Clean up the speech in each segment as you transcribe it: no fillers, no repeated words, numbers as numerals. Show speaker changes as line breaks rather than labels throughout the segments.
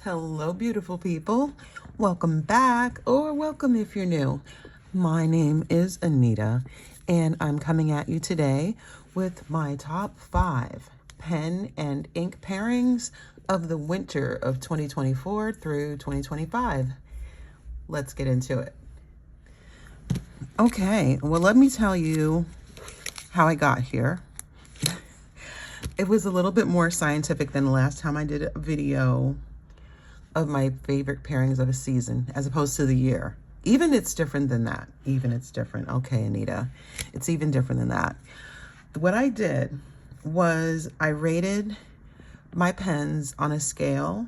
Hello, beautiful people. Welcome back, or welcome if you're new. My name is Anita, and I'm coming at you today with my top 5 pen and ink pairings of the winter of 2024 through 2025. Let's get into it. Okay, well, let me tell you how I got here. It was a little bit more scientific than the last time I did a video of my favorite pairings of a season as opposed to the year. Even it's different than that. Even it's different. Okay, Anita, it's even different than that. What I did was I rated my pens on a scale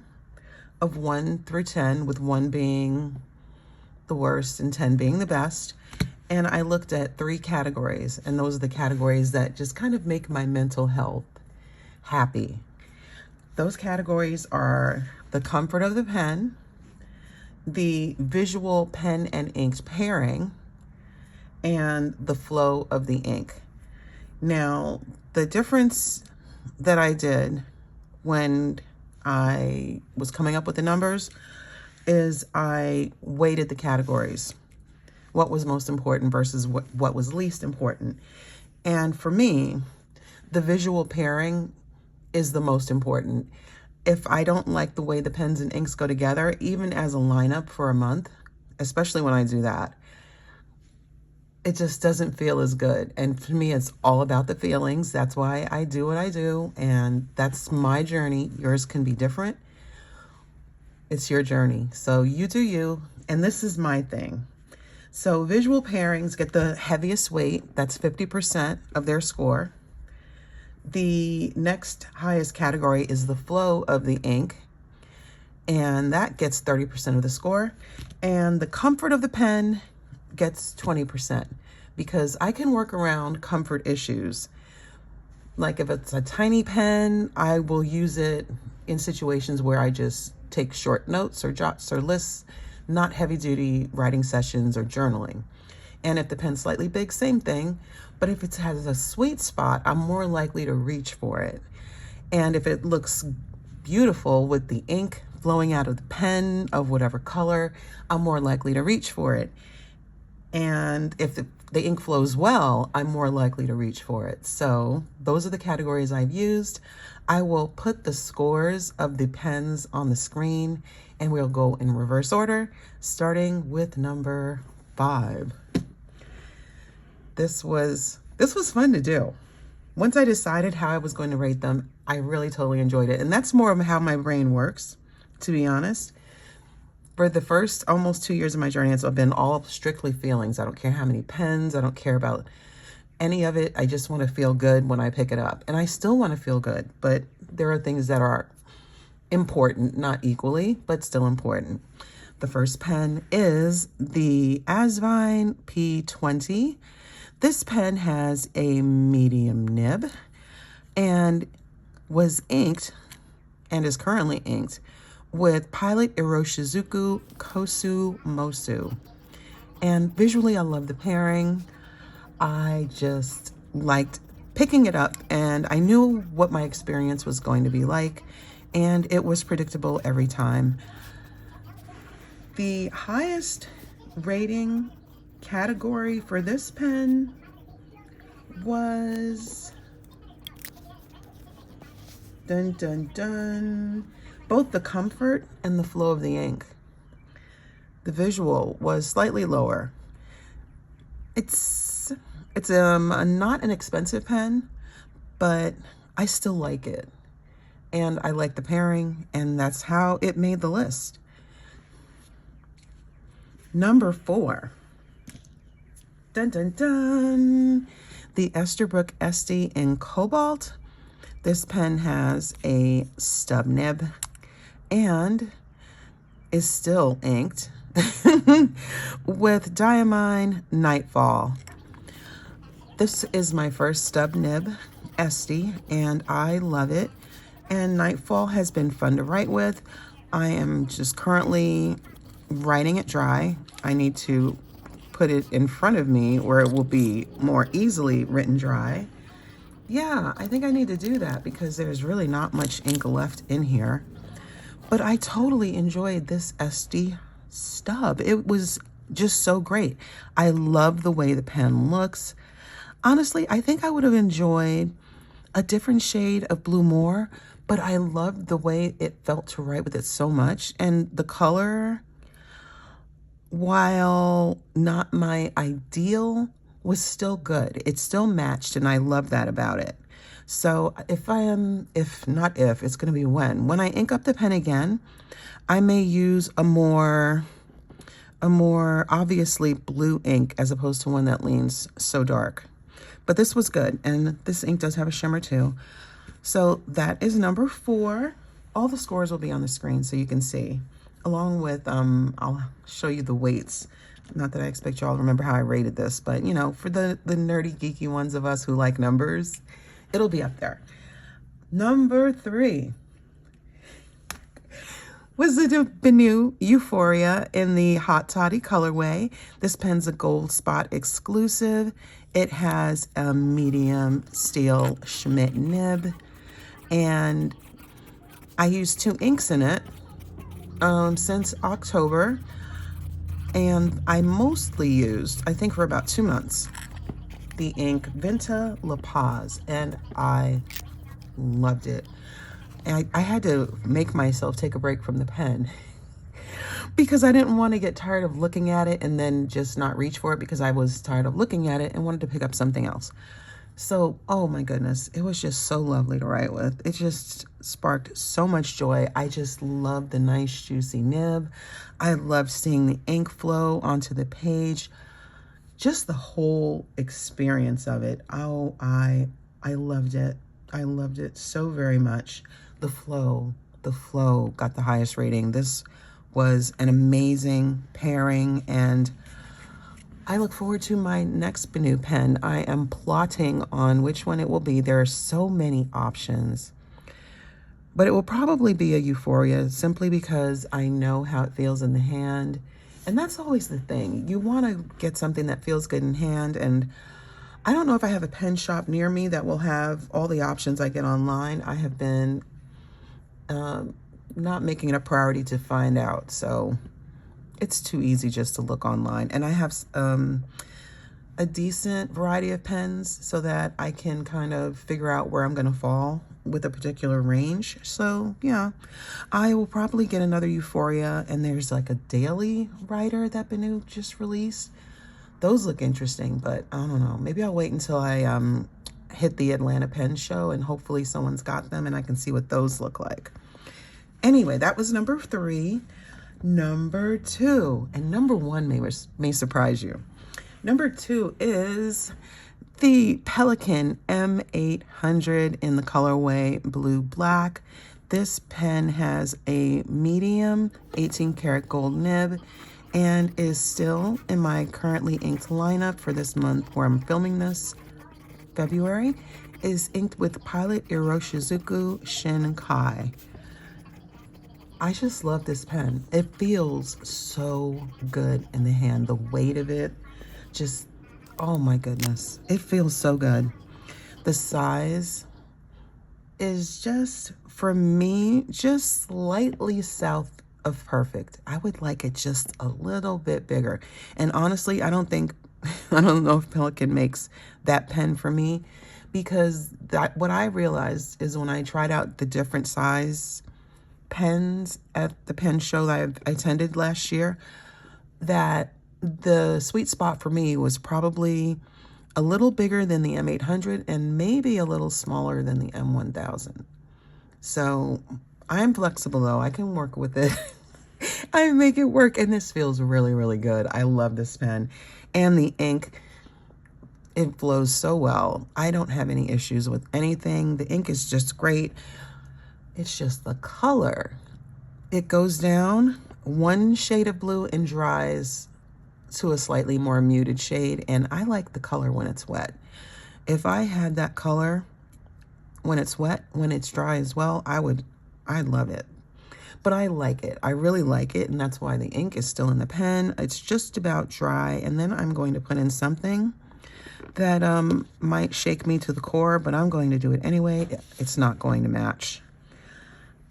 of 1 through 10, with 1 being the worst and 10 being the best. And I looked at 3 categories, and those are the categories that just kind of make my mental health happy. Those categories are the comfort of the pen, the visual pen and ink pairing, and the flow of the ink. Now, the difference that I did when I was coming up with the numbers is I weighted the categories. What was most important versus what was least important. And for me, the visual pairing is the most important. If I don't like the way the pens and inks go together, even as a lineup for a month, especially when I do that, it just doesn't feel as good. And for me, it's all about the feelings. That's why I do what I do, and that's my journey. Yours can be different. It's your journey. So you do you, and this is my thing. So visual pairings get the heaviest weight. That's 50% of their score. The next highest category is the flow of the ink, and that gets 30% of the score. And the comfort of the pen gets 20%, because I can work around comfort issues. Like if it's a tiny pen, I will use it in situations where I just take short notes or jots or lists, not heavy duty writing sessions or journaling. And if the pen's slightly big, same thing. But if it has a sweet spot, I'm more likely to reach for it. And if it looks beautiful with the ink flowing out of the pen of whatever color, I'm more likely to reach for it. And if the ink flows well, I'm more likely to reach for it. So those are the categories I've used. I will put the scores of the pens on the screen, and we'll go in reverse order, starting with number 5. This was fun to do. Once I decided how I was going to rate them, I really totally enjoyed it. And that's more of how my brain works, to be honest. For the first almost 2 years of my journey, it's been all strictly feelings. I don't care how many pens. I don't care about any of it. I just want to feel good when I pick it up. And I still want to feel good, but there are things that are important, not equally, but still important. The first pen is the Asvine P20. This pen has a medium nib and was inked, and is currently inked, with Pilot Iroshizuku Kosumosu. And visually, I love the pairing. I just liked picking it up, and I knew what my experience was going to be like, and it was predictable every time. The highest rating category for this pen was both the comfort and the flow of the ink. The visual was slightly lower. It's not an expensive pen, but I still like it, and I like the pairing, and that's how it made the list. Number 4. The Esterbrook Estie in Cobalt. This pen has a stub nib and is still inked with Diamine Nightfall. This is my first stub nib Estie, and I love it. And Nightfall has been fun to write with. I am just currently writing it dry. I need to put it in front of me where it will be more easily written dry. Yeah, I think I need to do that because there's really not much ink left in here. But I totally enjoyed this Estie stub. It was just so great. I love the way the pen looks. Honestly, I think I would have enjoyed a different shade of blue more, but I loved the way it felt to write with it so much. And the color, while not my ideal, was still good. It still matched, and I love that about it. So it's going to be when I ink up the pen again, I may use a more obviously blue ink as opposed to one that leans so dark. But this was good, and this ink does have a shimmer too. So that is number 4. All the scores will be on the screen so you can see, along with, I'll show you the weights. Not that I expect y'all to remember how I rated this, but you know, for the nerdy, geeky ones of us who like numbers, it'll be up there. Number 3 was the Benu Euphoria in the Hot Toddy colorway. This pen's a Goldspot exclusive. It has a medium steel Schmidt nib, and I used 2 inks in it since October, and I mostly used, I think for about 2 months, the ink Vinta La Paz, and I loved it. And I had to make myself take a break from the pen because I didn't want to get tired of looking at it and then just not reach for it, because I was tired of looking at it and wanted to pick up something else. So, oh my goodness, it was just so lovely to write with. It just sparked so much joy. I just loved the nice juicy nib. I loved seeing the ink flow onto the page. Just the whole experience of it. Oh, I loved it. I loved it so very much. The flow got the highest rating. This was an amazing pairing, and I look forward to my next Benu pen. I am plotting on which one it will be. There are so many options, but it will probably be a Euphoria, simply because I know how it feels in the hand. And that's always the thing. You want to get something that feels good in hand, and I don't know if I have a pen shop near me that will have all the options I get online. I have been not making it a priority to find out, so it's too easy just to look online. And I have a decent variety of pens so that I can kind of figure out where I'm going to fall with a particular range. So yeah, I will probably get another Euphoria, and there's like a daily writer that Benu just released. Those look interesting, but I don't know. Maybe I'll wait until I hit the Atlanta Pen Show, and hopefully someone's got them and I can see what those look like. Anyway, that was number 3. Number 2, and number 1 may surprise you. Number 2 is the Pelikan M800 in the colorway blue black. This pen has a medium 18 karat gold nib and is still in my currently inked lineup for this month where I'm filming this, February, is inked with Pilot Iroshizuku Shin Kai. I just love this pen. It feels so good in the hand. The weight of it, just, oh my goodness. It feels so good. The size is just, for me, just slightly south of perfect. I would like it just a little bit bigger. And honestly, I don't know if Pelikan makes that pen for me, because what I realized is when I tried out the different size pens at the pen show that I attended last year, that the sweet spot for me was probably a little bigger than the M800 and maybe a little smaller than the M1000. So I'm flexible though. I can work with it. I make it work, and this feels really, really good. I love this pen. And the ink, it flows so well. I don't have any issues with anything. The ink is just great. It's just the color. It goes down 1 shade of blue and dries to a slightly more muted shade, and I like the color when it's wet. If I had that color when it's wet, when it's dry as well, I'd love it. But I like it. I really like it, and that's why the ink is still in the pen. It's just about dry, and then I'm going to put in something that might shake me to the core, but I'm going to do it anyway. It's not going to match.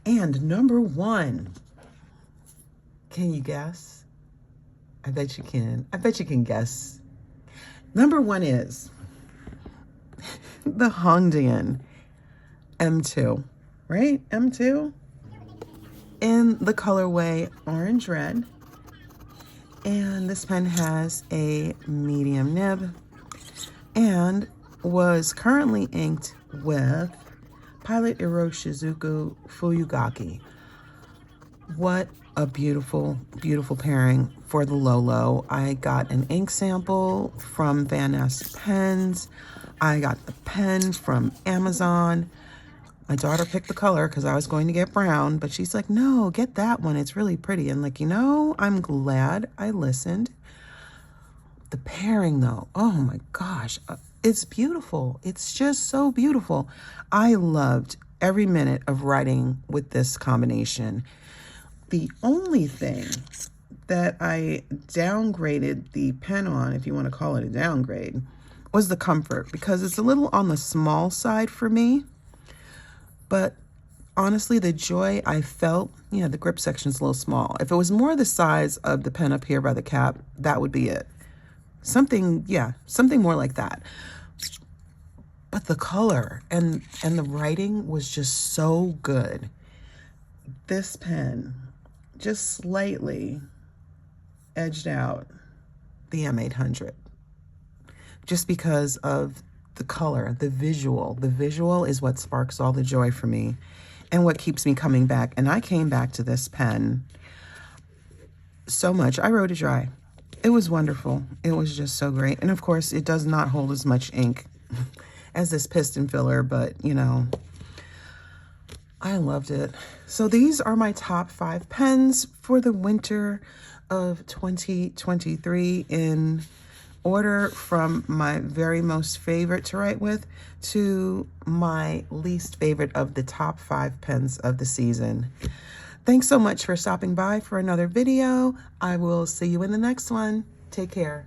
And number one, can you guess? I bet you can. I bet you can guess. Number one is the Hongdian M2, right? M2 in the colorway orange red. And this pen has a medium nib and was currently inked with Pilot Iroshizuku Fuyu Gaki. What a beautiful, beautiful pairing for the Lolo. I got an ink sample from Van Ness Pens. I got the pen from Amazon. My daughter picked the color because I was going to get brown, but she's like, no, get that one. It's really pretty. And like, you know, I'm glad I listened. The pairing though, oh my gosh, it's beautiful. It's just so beautiful. I loved every minute of writing with this combination. The only thing that I downgraded the pen on, if you want to call it a downgrade, was the comfort, because it's a little on the small side for me. But honestly, the joy I felt, yeah, the grip section's a little small. If it was more the size of the pen up here by the cap, that would be it. Something, yeah, something more like that. But the color and the writing was just so good. This pen just slightly edged out the M800 just because of the color, the visual. The visual is what sparks all the joy for me and what keeps me coming back. And I came back to this pen so much. I wrote it dry. It was wonderful. It was just so great. And of course, it does not hold as much ink as this piston filler, but you know, I loved it. So these are my top 5 pens for the winter of 2023 in order from my very most favorite to write with to my least favorite of the top 5 pens of the season. Thanks so much for stopping by for another video. I will see you in the next one. Take care.